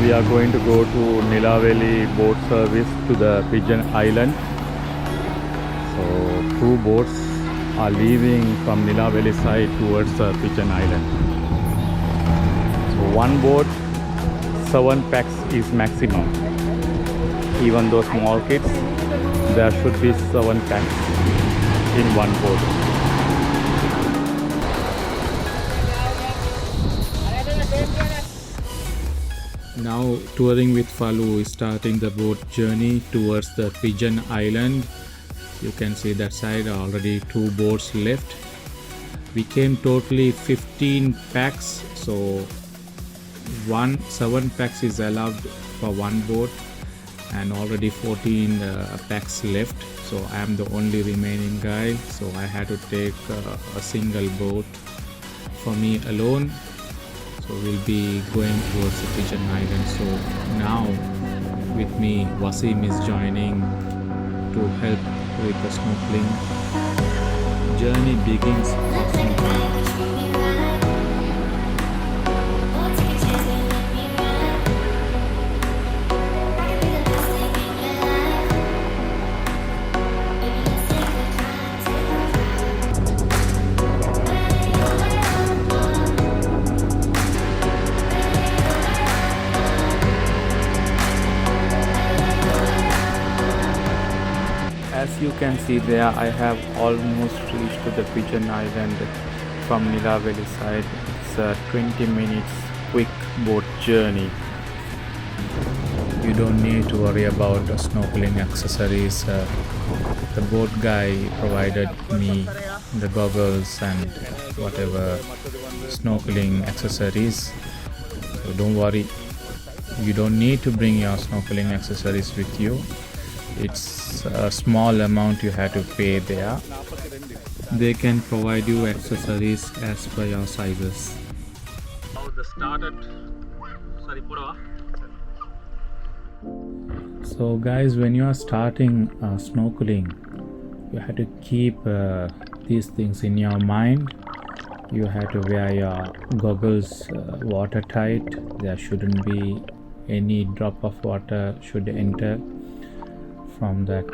we are going to go to Nilaveli boat service to the Pigeon Island. So 2 boats are leaving from Nilaveli side towards the Pigeon Island. So one boat, 7 packs is maximum. Even though small kids, there should be 7 packs in one boat. Now touring with Falu is starting the boat journey towards the Pigeon Island. You can see that side already 2 boats left. We came totally 15 packs, so 7 packs is allowed for one boat and already 14 packs left. So I am the only remaining guy, so I had to take a single boat for me alone. So we'll be going towards the Pigeon Island. So now with me Wasim is joining to help with the snorkeling. Journey begins for snorkeling. As you can see there, I have almost reached to the Pigeon Island from Nilaveli side. It's a 20 minutes quick boat journey. You don't need to worry about the snorkeling accessories. The boat guy provided me the goggles and whatever snorkeling accessories. So don't worry, you don't need to bring your snorkeling accessories with you. It's a small amount you have to pay there. They can provide you accessories as per your sizes. Now the started. So guys, when you are starting snorkeling, you have to keep these things in your mind. You have to wear your goggles watertight. There shouldn't be any drop of water should enter from that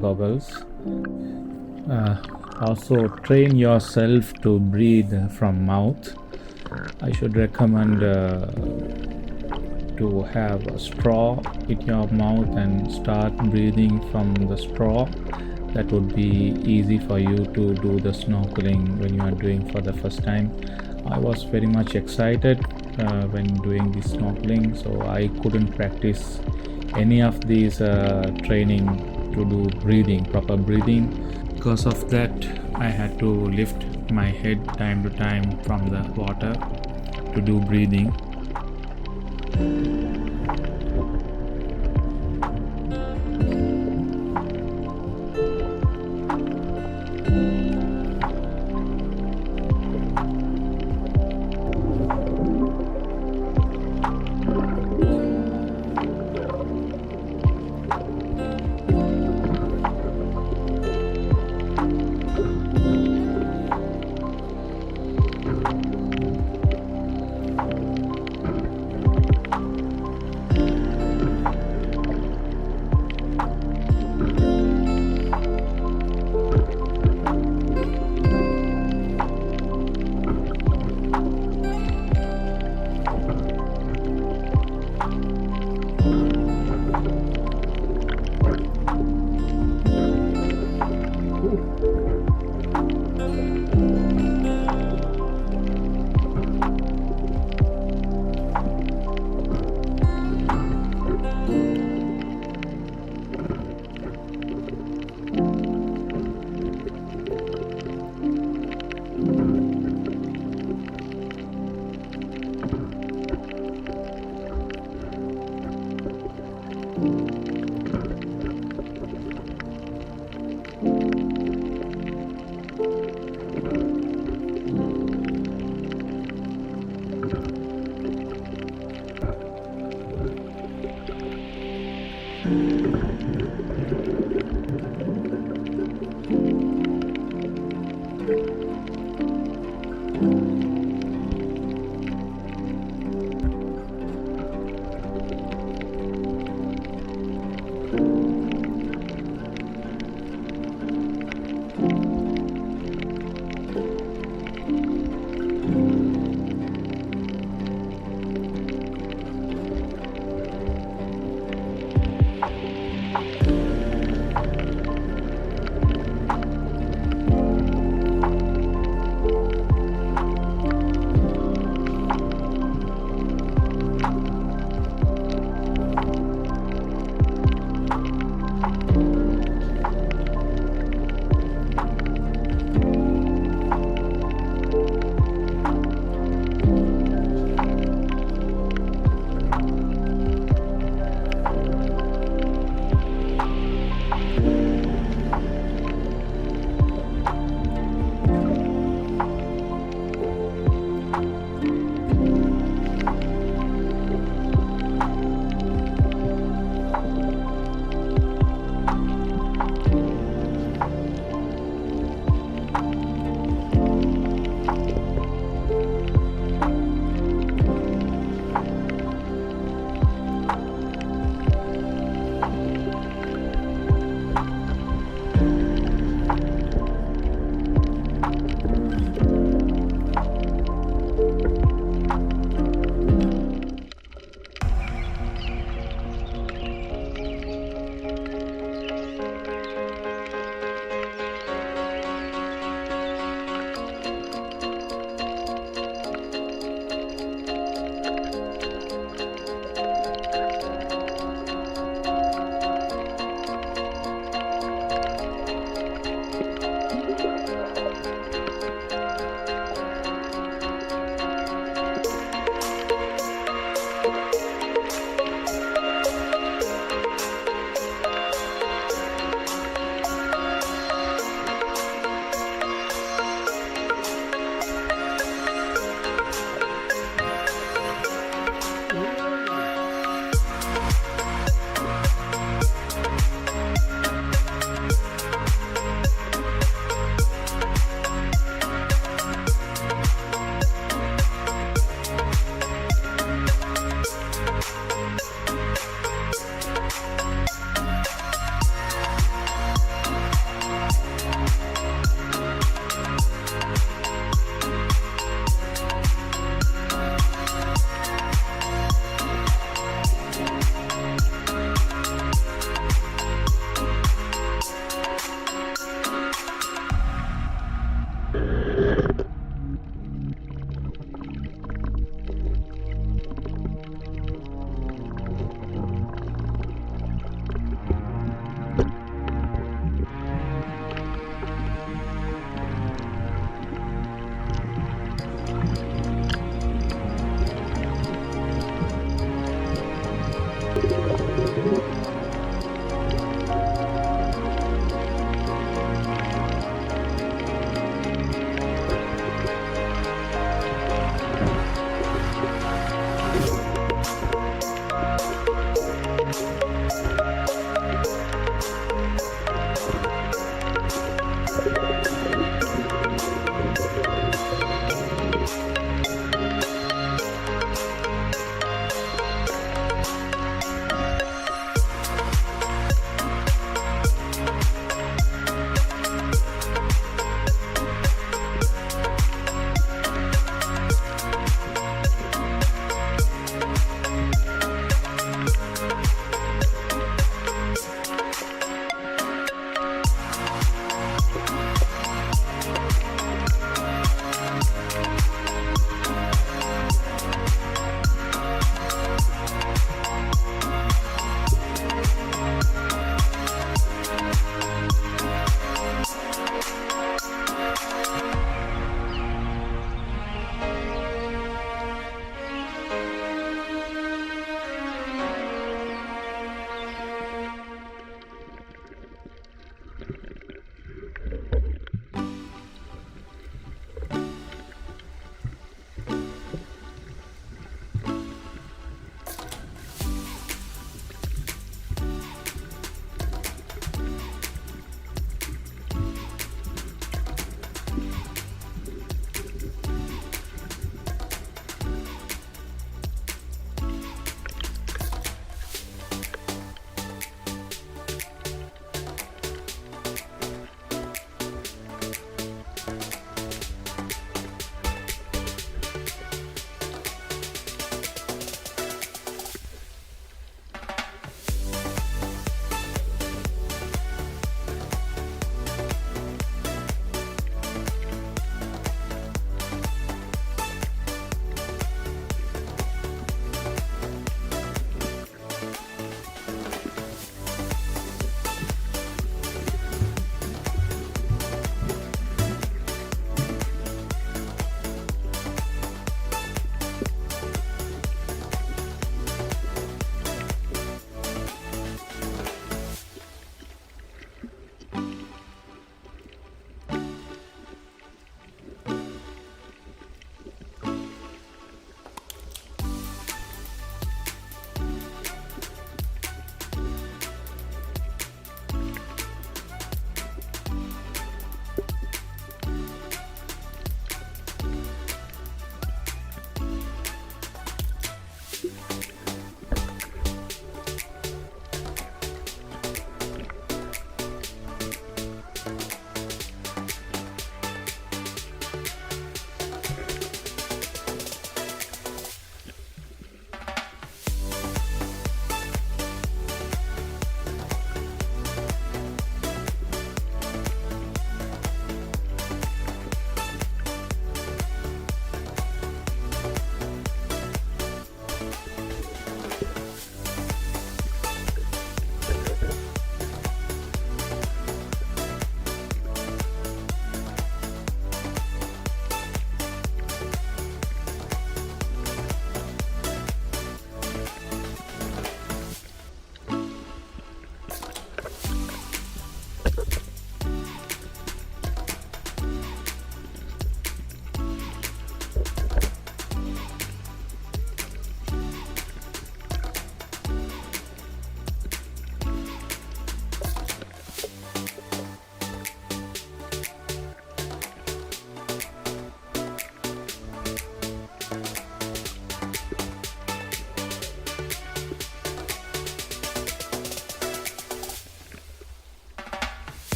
goggles. Also train yourself to breathe from mouth. I should recommend to have a straw in your mouth and start breathing from the straw. That would be easy for you to do the snorkeling when you are doing for the first time. I was very much excited when doing this snorkeling, so I couldn't practice any of these training to do proper breathing. Because of that, I had to lift my head time to time from the water to do breathing.